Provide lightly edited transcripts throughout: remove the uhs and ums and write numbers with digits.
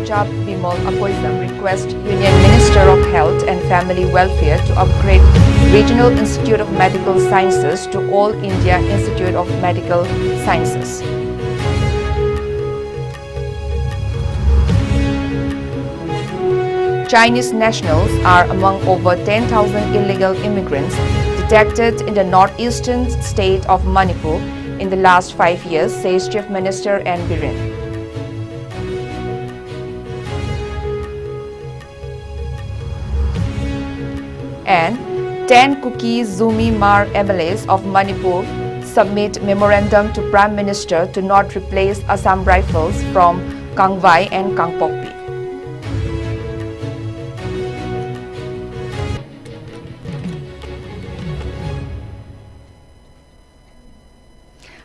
Dr. Bimal Akoizam requests Union Minister of Health and Family Welfare to upgrade Regional Institute of Medical Sciences to All India Institute of Medical Sciences. Chinese nationals are among over 10,000 illegal immigrants detected in the northeastern state of Manipur in the last 5 years, says Chief Minister N. Biren. And 10 Kuki Zumi Mar MLAs of Manipur submit memorandum to Prime Minister to not replace Assam Rifles from Kangwai and Kangpokpi.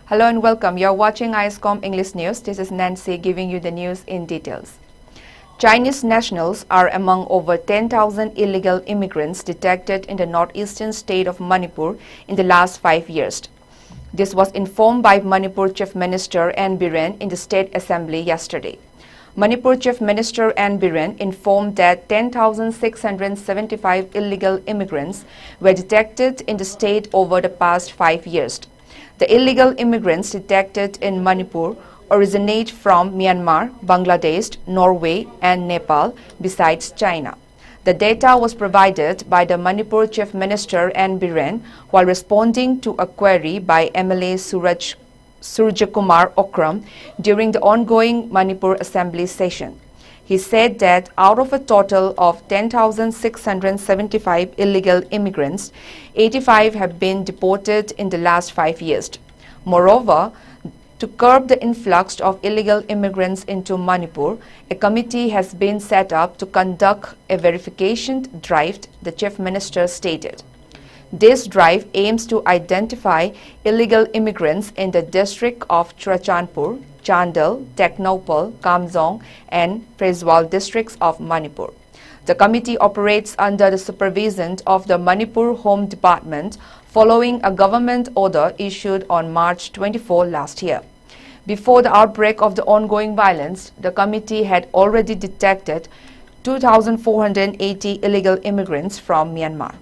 Hello and welcome. You are watching ISCOM English News. This is Nancy giving you the news in details. Chinese nationals are among over 10,000 illegal immigrants detected in the northeastern state of Manipur in the last 5 years. This was informed by Manipur Chief Minister N. Biren in the State Assembly yesterday. Manipur Chief Minister N. Biren informed that 10,675 illegal immigrants were detected in the state over the past 5 years. The illegal immigrants detected in Manipur originate from Myanmar, Bangladesh, Norway and Nepal, besides China. The data was provided by the Manipur Chief Minister N. Biren while responding to a query by MLA Surjakumar Okram during the ongoing Manipur Assembly session. He said that out of a total of 10,675 illegal immigrants, 85 have been deported in the last 5 years. Moreover, to curb the influx of illegal immigrants into Manipur, a committee has been set up to conduct a verification drive, the Chief Minister stated. This drive aims to identify illegal immigrants in the district of Churachandpur, Chandel, Teknopal, Kamjong and Phreswal districts of Manipur. The committee operates under the supervision of the Manipur Home Department following a government order issued on March 24 last year. Before the outbreak of the ongoing violence, the committee had already detected 2,480 illegal immigrants from Myanmar.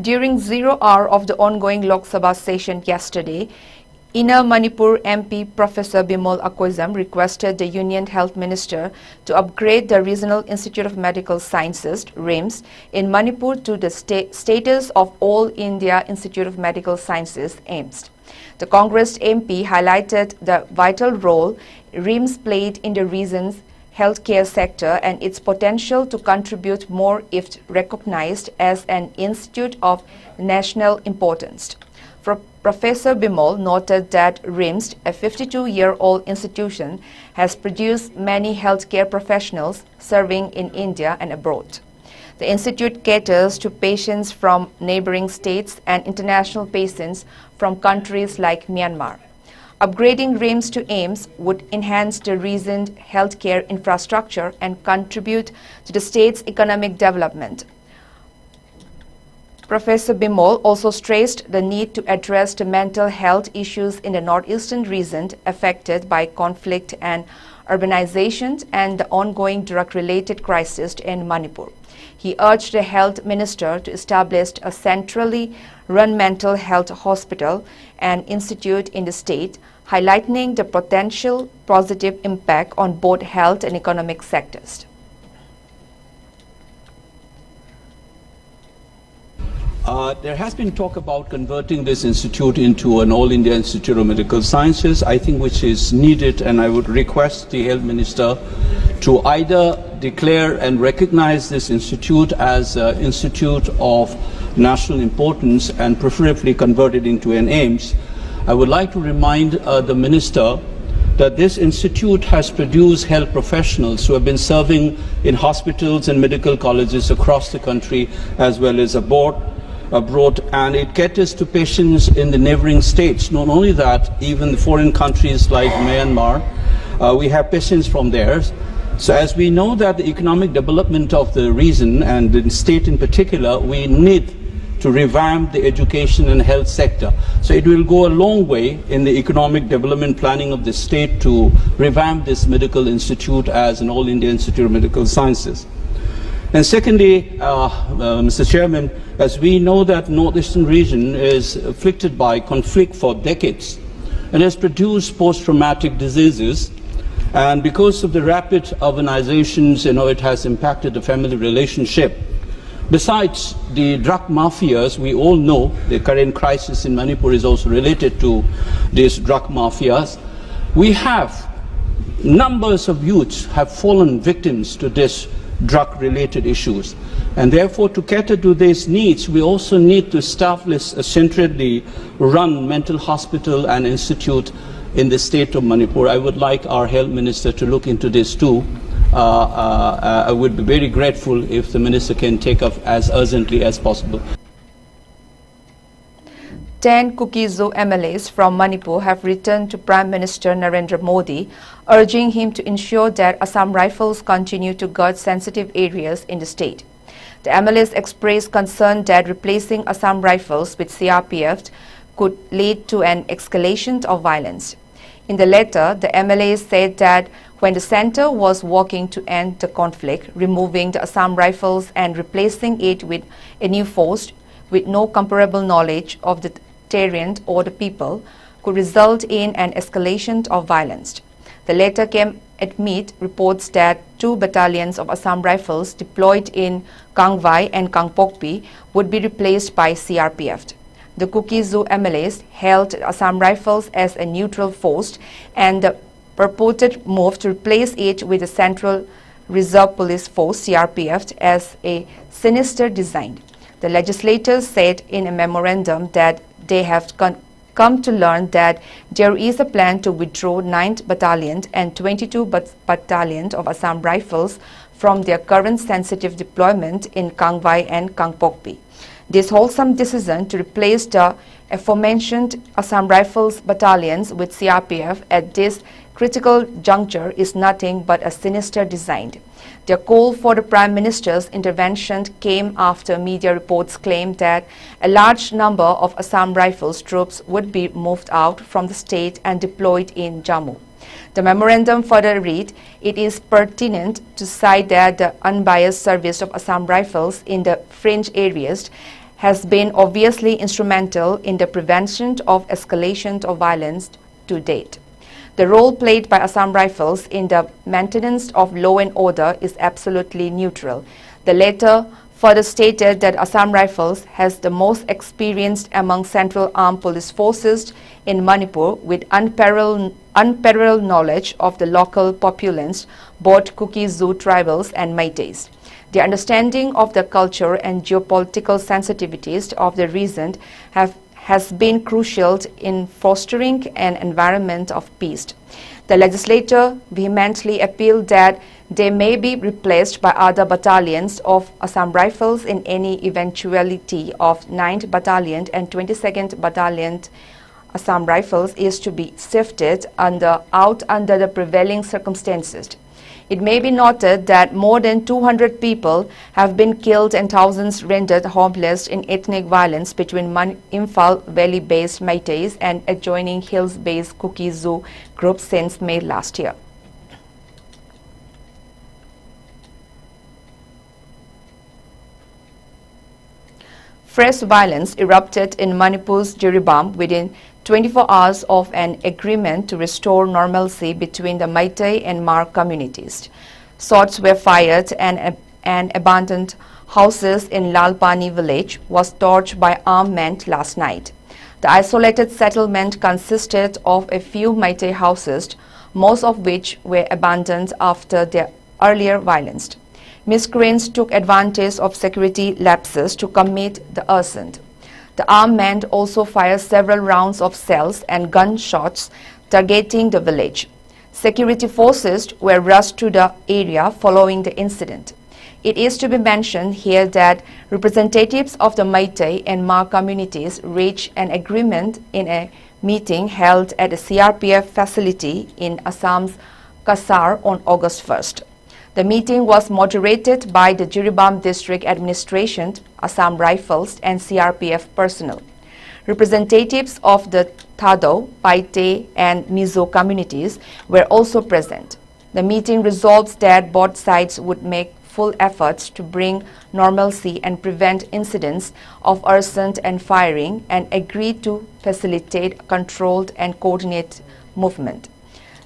During 0 hour of the ongoing Lok Sabha session yesterday, Inner Manipur MP Professor Bimal Akoizam requested the Union Health Minister to upgrade the Regional Institute of Medical Sciences (RIMS) in Manipur to the status of All India Institute of Medical Sciences (AIIMS). The Congress MP highlighted the vital role RIMS played in the region's healthcare sector and its potential to contribute more if recognized as an institute of national importance. Professor Bimal noted that RIMS, a 52-year-old institution, has produced many healthcare professionals serving in India and abroad. The institute caters to patients from neighboring states and international patients from countries like Myanmar. Upgrading RIMS to AIIMS would enhance the region's healthcare infrastructure and contribute to the state's economic development. Professor Bimal also stressed the need to address the mental health issues in the northeastern region affected by conflict and urbanization and the ongoing drug-related crisis in Manipur. He urged the health minister to establish a centrally run mental health hospital and institute in the state, highlighting the potential positive impact on both health and economic sectors. There has been talk about converting this institute into an All India Institute of Medical Sciences, I think which is needed, and I would request the Health Minister to either declare and recognize this institute as an institute of national importance and preferably convert it into an AIIMS. I would like to remind the Minister that this institute has produced health professionals who have been serving in hospitals and medical colleges across the country as well as abroad, and it caters to patients in the neighboring states. Not only that, even foreign countries like Myanmar, we have patients from there. So as we know that the economic development of the region and the state in particular, we need to revamp the education and health sector. So it will go a long way in the economic development planning of the state to revamp this medical institute as an All India Institute of Medical Sciences. And secondly, Mr. Chairman, as we know that northeastern region is afflicted by conflict for decades and has produced post-traumatic diseases, and because of the rapid urbanizations, it has impacted the family relationship. Besides the drug mafias, we all know the current crisis in Manipur is also related to these drug mafias. We have numbers of youths have fallen victims to this drug-related issues. And therefore, to cater to these needs, we also need to establish a centrally run mental hospital and institute in the state of Manipur. I would like our health minister to look into this too. I would be very grateful if the minister can take up as urgently as possible. 10 Kuki-Zo MLAs from Manipur have returned to Prime Minister Narendra Modi, urging him to ensure that Assam Rifles continue to guard sensitive areas in the state. The MLAs expressed concern that replacing Assam Rifles with CRPF could lead to an escalation of violence. In the letter, the MLAs said that when the centre was working to end the conflict, removing the Assam Rifles and replacing it with a new force with no comparable knowledge of the terrain or the people could result in an escalation of violence. The letter came amid reports that 2 battalions of Assam Rifles deployed in Kangvai and Kangpokpi would be replaced by CRPF. The Kuki-Zo MLAs hailed Assam Rifles as a neutral force and the purported move to replace it with the Central Reserve Police Force CRPF as a sinister design. The legislators said in a memorandum that they have come to learn that there is a plan to withdraw 9th Battalion and 22 Battalion of Assam Rifles from their current sensitive deployment in Kangvai and Kangpokpi. This wholesome decision to replace the aforementioned Assam Rifles battalions with CRPF at this critical juncture is nothing but a sinister design. Their call for the Prime Minister's intervention came after media reports claimed that a large number of Assam Rifles troops would be moved out from the state and deployed in Jammu. The memorandum further read, it is pertinent to cite that the unbiased service of Assam Rifles in the fringe areas has been obviously instrumental in the prevention of escalation of violence to date. The role played by Assam Rifles in the maintenance of law and order is absolutely neutral. The letter further stated that Assam Rifles has the most experience among Central Armed Police Forces in Manipur with unparalleled knowledge of the local populace, both Kuki-Zo tribals and Meiteis. The understanding of the culture and geopolitical sensitivities of the region has been crucial in fostering an environment of peace. The legislature vehemently appealed that they may be replaced by other battalions of Assam Rifles in any eventuality of 9th Battalion and 22nd Battalion Assam Rifles is to be shifted under the prevailing circumstances. It may be noted that more than 200 people have been killed and thousands rendered homeless in ethnic violence between Imphal Valley-based Meiteis and adjoining hills-based Kuki-Zo groups since May last year. Fresh violence erupted in Manipur's Jiribam within 24 hours of an agreement to restore normalcy between the Meitei and Mar communities. Shots were fired and abandoned houses in Lalpani village was torched by armed men last night. The isolated settlement consisted of a few Meitei houses, most of which were abandoned after their earlier violence. Miscreants took advantage of security lapses to commit the arson. The armed men also fired several rounds of shells and gunshots targeting the village. Security forces were rushed to the area following the incident. It is to be mentioned here that representatives of the Meitei and Mar communities reached an agreement in a meeting held at a CRPF facility in Assam's Kasar on August 1st. The meeting was moderated by the Jiribam District Administration, Assam Rifles and CRPF personnel. Representatives of the Thado, Paite and Mizo communities were also present. The meeting resolves that both sides would make full efforts to bring normalcy and prevent incidents of arson and firing, and agreed to facilitate controlled and coordinated movement.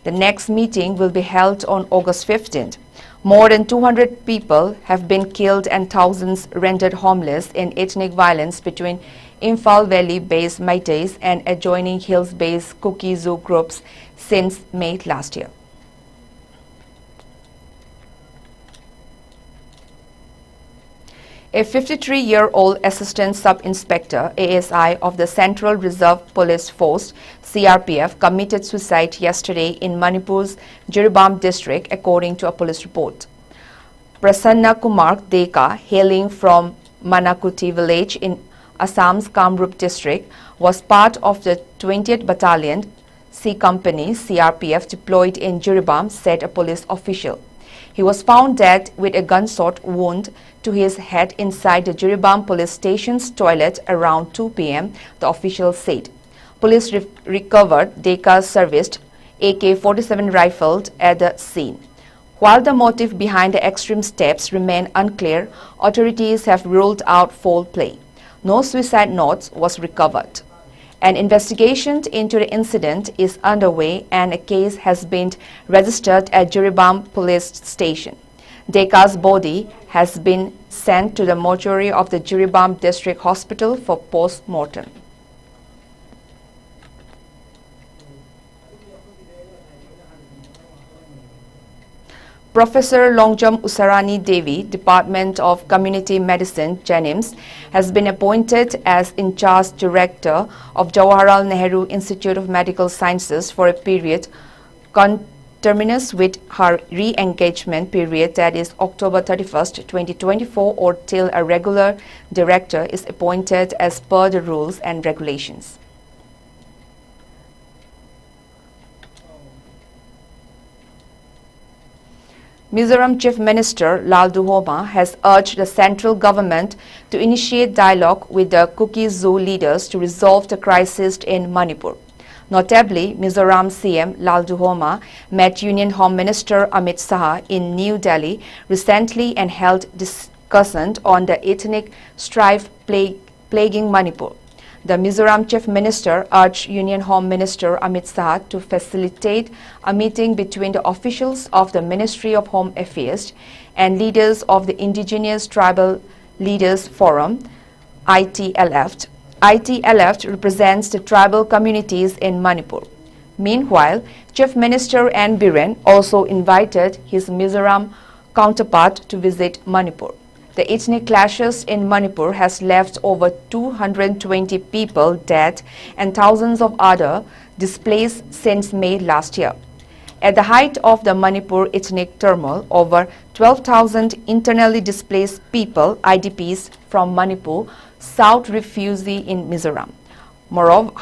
The next meeting will be held on August 15th. More than 200 people have been killed and thousands rendered homeless in ethnic violence between Imphal Valley-based Meiteis and adjoining hills-based Kuki Zoo groups since May last year. A 53-year-old Assistant Sub-Inspector ASI of the Central Reserve Police Force CRPF committed suicide yesterday in Manipur's Jiribam district, according to a police report. Prasanna Kumar Deka, hailing from Manakuti village in Assam's Kamrup district, was part of the 20th Battalion C Company CRPF deployed in Jiribam, said a police official. He was found dead with a gunshot wound to his head inside the Jiribam police station's toilet around 2 p.m., the official said. Police recovered Deka's serviced AK-47 rifle at the scene. While the motive behind the extreme steps remain unclear, authorities have ruled out foul play. No suicide note was recovered. An investigation into the incident is underway and a case has been registered at Jiribam police station. Deka's body has been sent to the mortuary of the Jiribam district hospital for post-mortem. Professor Longjam Usarani Devi, Department of Community Medicine, JANIMS, has been appointed as in-charge director of Jawaharlal Nehru Institute of Medical Sciences for a period conterminous with her re-engagement period, that is October 31st, 2024, or till a regular director is appointed as per the rules and regulations. Mizoram Chief Minister Lalduhoma has urged the central government to initiate dialogue with the Kuki Zoo leaders to resolve the crisis in Manipur. Notably, Mizoram CM Lalduhoma met Union Home Minister Amit Shah in New Delhi recently and held discussion on the ethnic strife plaguing Manipur. The Mizoram Chief Minister urged Union Home Minister Amit Shah to facilitate a meeting between the officials of the Ministry of Home Affairs and leaders of the Indigenous Tribal Leaders Forum, ITLF. ITLF represents the tribal communities in Manipur. Meanwhile, Chief Minister N. Biren also invited his Mizoram counterpart to visit Manipur. The ethnic clashes in Manipur has left over 220 people dead and thousands of others displaced since May last year. At the height of the Manipur ethnic turmoil, over 12,000 internally displaced people, IDPs from Manipur, sought refuge in Mizoram. Moreover,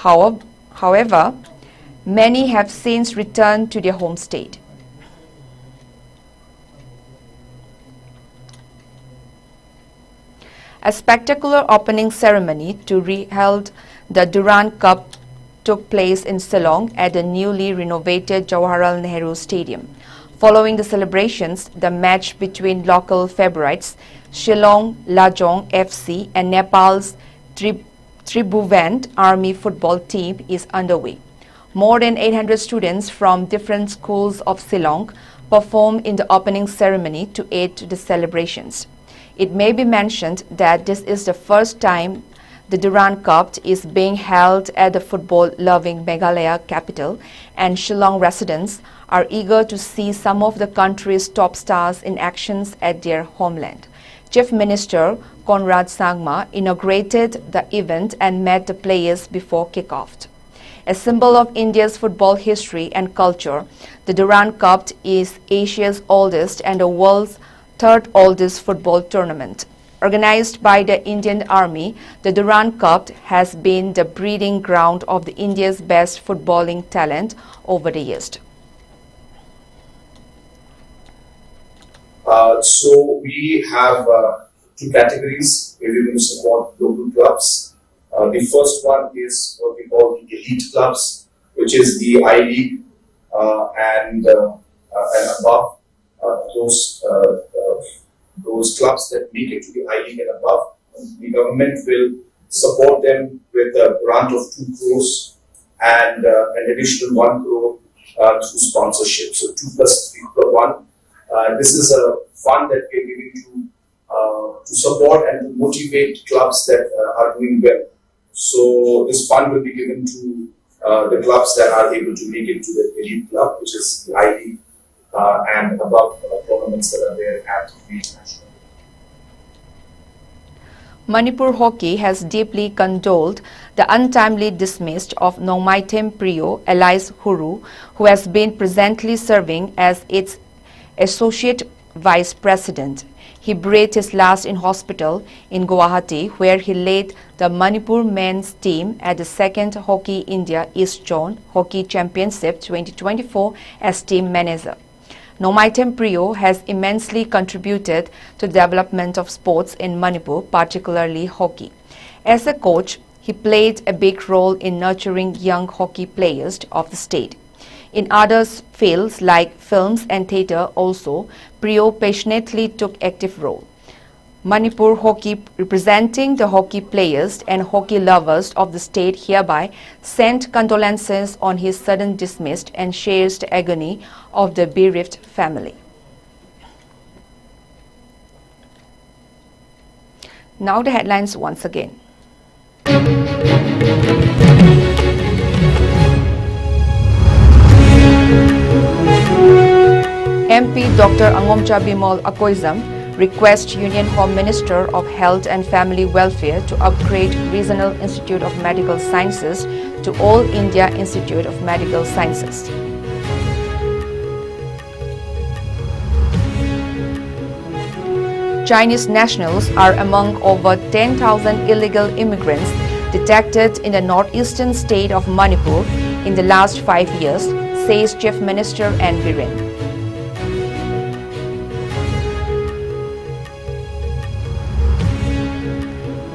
however, many have since returned to their home state. A spectacular opening ceremony to re-held the Durand Cup took place in Shillong at the newly renovated Jawaharlal Nehru Stadium. Following the celebrations, the match between local favorites Shillong Lajong FC and Nepal's Tribhuvan Army football team is underway. More than 800 students from different schools of Shillong performed in the opening ceremony to aid to the celebrations. It may be mentioned that this is the first time the Durand Cup is being held at the football-loving Meghalaya capital, and Shillong residents are eager to see some of the country's top stars in action at their homeland. Chief Minister Conrad Sangma inaugurated the event and met the players before kick-off. A symbol of India's football history and culture, the Durand Cup is Asia's oldest and the world's third oldest football tournament. Organized by the Indian Army, the Durand Cup has been the breeding ground of the India's best footballing talent over the years. So we have two categories where we're going to support local clubs. The first one is what we call the elite clubs, which is the I League and above. Those clubs that make it to the I League and above, the government will support them with a grant of 2 crores and an additional 1 crore through sponsorship. So 2 plus 3 plus 1. This is a fund that we are giving to support and to motivate clubs that are doing well. So this fund will be given to the clubs that are able to make it to the elite club, which is the I League, and above tournaments that are there at the international. Manipur Hockey has deeply condoled the untimely dismissal of Nongmaitem Priyo Elias Huru, who has been presently serving as its Associate Vice President. He breathed his last in hospital in Guwahati, where he led the Manipur men's team at the 2nd Hockey India East Zone Hockey Championship 2024 as team manager. Nongmaitem Priyo has immensely contributed to the development of sports in Manipur, particularly hockey. As a coach, he played a big role in nurturing young hockey players of the state. In other fields like films and theatre also, Priyo passionately took active role. Manipur Hockey, representing the hockey players and hockey lovers of the state, hereby sent condolences on his sudden dismissal and shares the agony of the bereaved family. Now the headlines once again. MP Dr. Angomcha Bimol Akoizam requests Union Home Minister of Health and Family Welfare to upgrade Regional Institute of Medical Sciences to All India Institute of Medical Sciences. Chinese nationals are among over 10,000 illegal immigrants detected in the northeastern state of Manipur in the last 5 years, says Chief Minister N. Biren.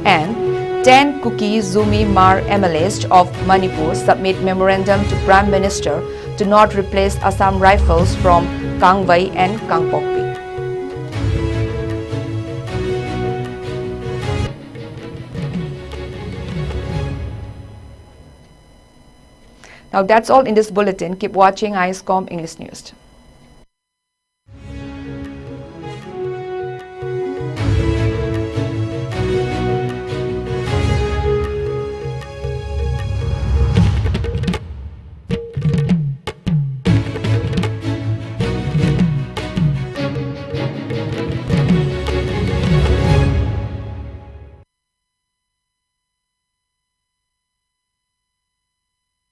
And 10 Kuki Zumi Mar MLAs of Manipur submit memorandum to Prime Minister to not replace Assam Rifles from Kangwai and Kangpokpi. Now that's all in this bulletin. Keep watching ISCOM English News.